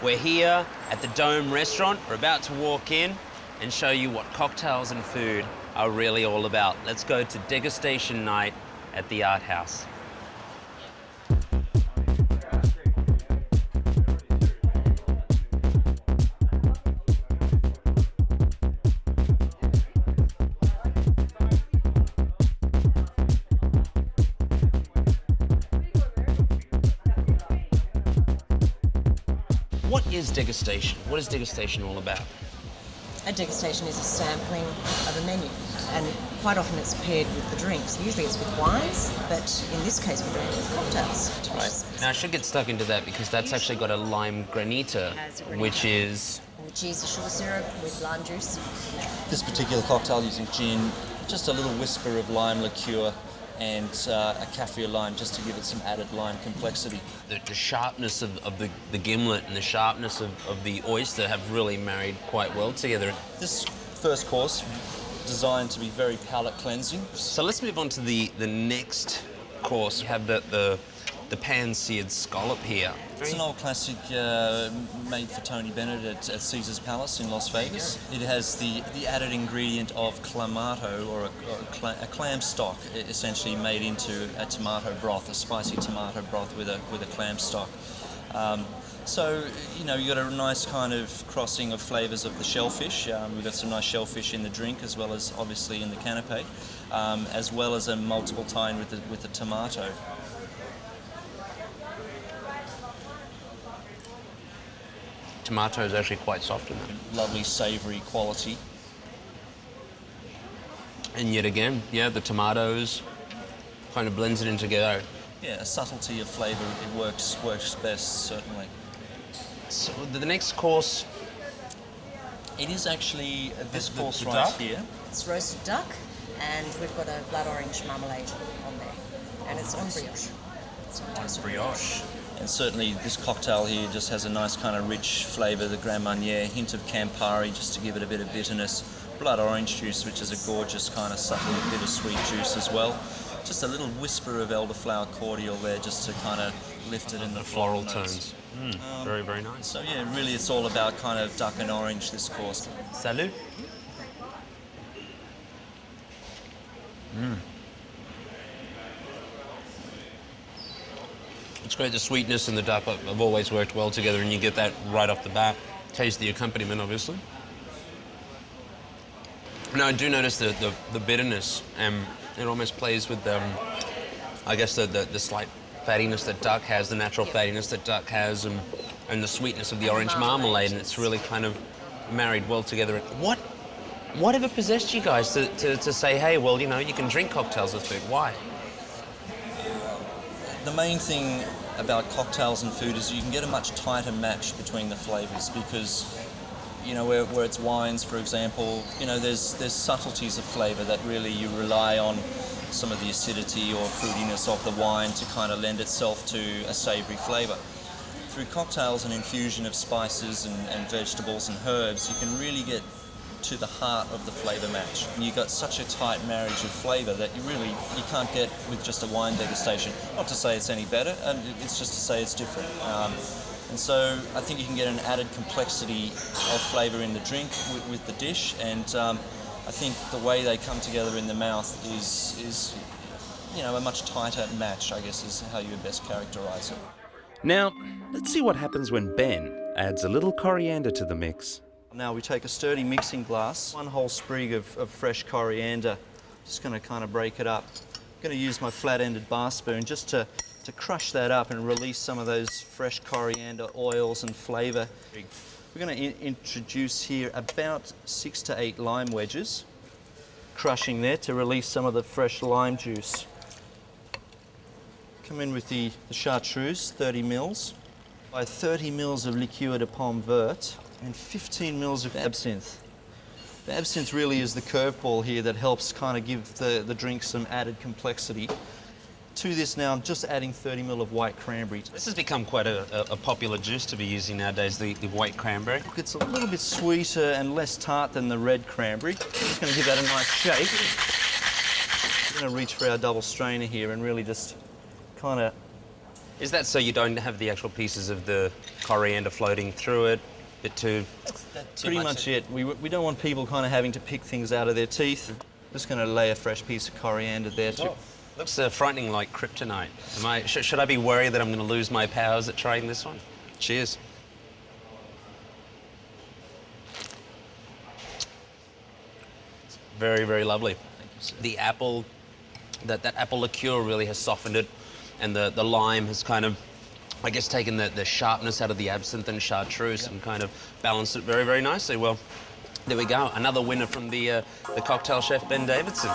We're here at the Dome restaurant. We're about to walk in and show you what cocktails and food are really all about. Let's go to degustation night at the Art House. What is degustation? What is degustation all about? A degustation is a sampling of a menu, and quite often it's paired with the drinks. Usually it's with wines, but in this case we're doing it with cocktails. Right. Now I should get stuck into that because that's actually got a lime granita, which is a sugar syrup with lime juice. This particular cocktail using gin, just a little whisper of lime liqueur and a kaffir lime just to give it some added lime complexity. The sharpness of the gimlet and the sharpness of the oyster have really married quite well together. This first course, designed to be very palate cleansing. So let's move on to the next course. We have the pan-seared scallop here. It's an old classic made for Tony Bennett at Caesar's Palace in Las Vegas. It has the added ingredient of clamato, or a clam stock, essentially made into a tomato broth, a spicy tomato broth with a clam stock. So, you know, you've got a nice kind of crossing of flavours of the shellfish. We've got some nice shellfish in the drink, as well as obviously in the canapé, as well as a multiple tie-in with the tomato. Tomato is actually quite soft in that. Lovely savoury quality. And yet again, yeah, the tomatoes kind of blends it in together. Yeah, a subtlety of flavour, it works best, certainly. So the next course... It is actually this course the right duck? here. It's roasted duck, and we've got a blood orange marmalade on there, and it's on brioche. It's on toasted brioche. And certainly this cocktail here just has a nice kind of rich flavour, the Grand Marnier, hint of Campari just to give it a bit of bitterness. Blood orange juice, which is a gorgeous kind of subtle bittersweet juice as well. Just a little whisper of elderflower cordial there just to kind of lift it in the floral notes. tones. Very, very nice. So yeah, really it's all about kind of duck and orange this course. Salut. It's great, the sweetness and the duck have always worked well together, and you get that right off the bat. Taste the accompaniment, obviously. Now, I do notice the bitterness, and it almost plays with, I guess, the slight fattiness that duck has, the natural fattiness that duck has, and the sweetness of the orange marmalade, and it's really kind of married well together. Whatever possessed you guys to say, hey, well, you know, you can drink cocktails with food? Why? The main thing about cocktails and food is you can get a much tighter match between the flavours because, you know, where it's wines, for example, you know, there's subtleties of flavour that really you rely on some of the acidity or fruitiness of the wine to kind of lend itself to a savoury flavour. Through cocktails and infusion of spices and vegetables and herbs, you can really get to the heart of the flavour match. And you've got such a tight marriage of flavour that you can't get with just a wine degustation. Not to say it's any better, it's just to say it's different. And so I think you can get an added complexity of flavour in the drink with the dish, and I think the way they come together in the mouth is you know, a much tighter match, I guess, is how you would best characterise it. Now, let's see what happens when Ben adds a little coriander to the mix. Now we take a sturdy mixing glass, one whole sprig of fresh coriander, just going to kind of break it up. I'm going to use my flat-ended bar spoon just to crush that up and release some of those fresh coriander oils and flavour. We're going to introduce here about 6 to 8 lime wedges, crushing there to release some of the fresh lime juice. Come in with the chartreuse, 30 mils, by 30 mils of liqueur de pomme verte, and 15 mils of absinthe. The absinthe really is the curveball here that helps kind of give the drink some added complexity. To this now, I'm just adding 30 ml of white cranberry. This has become quite a popular juice to be using nowadays, the white cranberry. It's a little bit sweeter and less tart than the red cranberry. Just going to give that a nice shake. We're going to reach for our double strainer here and really just kind of Is that so you don't have the actual pieces of the coriander floating through it? Bit too... That's pretty much it. We don't want people kind of having to pick things out of their teeth. Just going to lay a fresh piece of coriander there too. Looks frightening like kryptonite. Should I be worried that I'm going to lose my powers at trying this one? Cheers. Very, very lovely. Thank you, sir. The apple, that apple liqueur really has softened it, and the lime has kind of, I guess, taken the sharpness out of the absinthe and chartreuse and kind of balanced it very, very nicely. Well, there we go. Another winner from the cocktail chef, Ben Davidson.